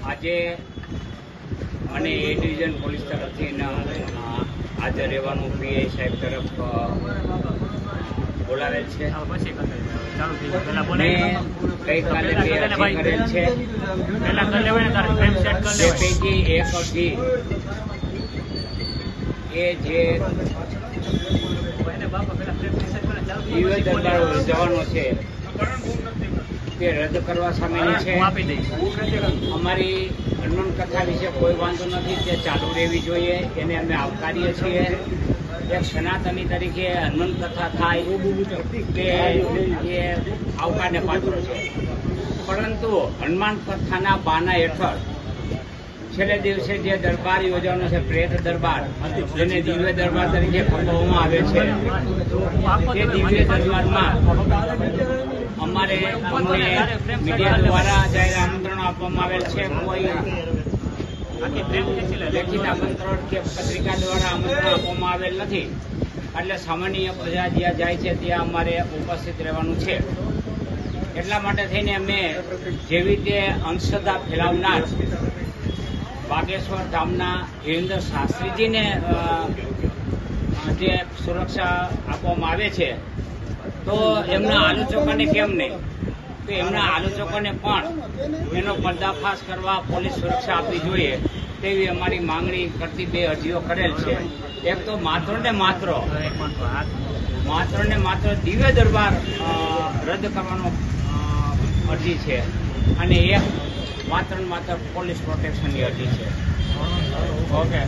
આજે મને એ division police તરફથી હાજર રહેવાનું પીઆઈ સાહેબ તરફ બોલાવેલ છે. ગઈકાલે બે અરજી કરેલ છે. જે પૈકી એક અરજી એ જે દિવ્ય દરબાર જવાનો છે તે રદ કરવા સામેની છે. અમારી હનુમાન કથા વિશે કોઈ વાંધો નથી, તે ચાલુ રહેવી જોઈએ, એને અમે આવકારીએ છીએ. એક સનાતની તરીકે હનુમાન કથા થાય તે એ આવકારને પાત્ર છે. પરંતુ હનુમાન કથાના બાના હેઠળ છેલ્લે દિવસે જે દરબાર યોજવાનો છે, પ્રેત દરબાર, જેને દિવ્ય દરબાર તરીકે ખંભાવવામાં આવે છે, તે દિવ્ય દરબારમાં અમારે મીડિયા દ્વારા જાહેર આમંત્રણ આપવામાં આવેલ છે. કોઈ લેખિત આમંત્રણ કે પત્રિકા દ્વારા આમંત્રણ આપવામાં આવેલ નથી. એટલે સામાન્ય પ્રજા જ્યાં જાય છે ત્યાં અમારે ઉપસ્થિત રહેવાનું છે. એટલા માટે થઈને અમે જેવી રીતે અંધશ્રદ્ધા ફેલાવનાર બાગેશ્વર ધામના ધીરેન્દ્ર શાસ્ત્રીજીને જે સુરક્ષા આપવામાં આવે છે, તો એમના આલોચકોને કેમ નહીં? તો એમના આલોચકોને પણ એનો પર્દાફાશ કરવા પોલીસ સુરક્ષા આપવી જોઈએ તેવી અમારી માંગણી કરતી બે અરજીઓ કરેલ છે. એક તો માત્ર ને માત્ર દિવ્ય દરબાર રદ કરવાનો અરજી છે, અને એક માત્ર પોલીસ પ્રોટેક્શનની અરજી છે. ઓકે.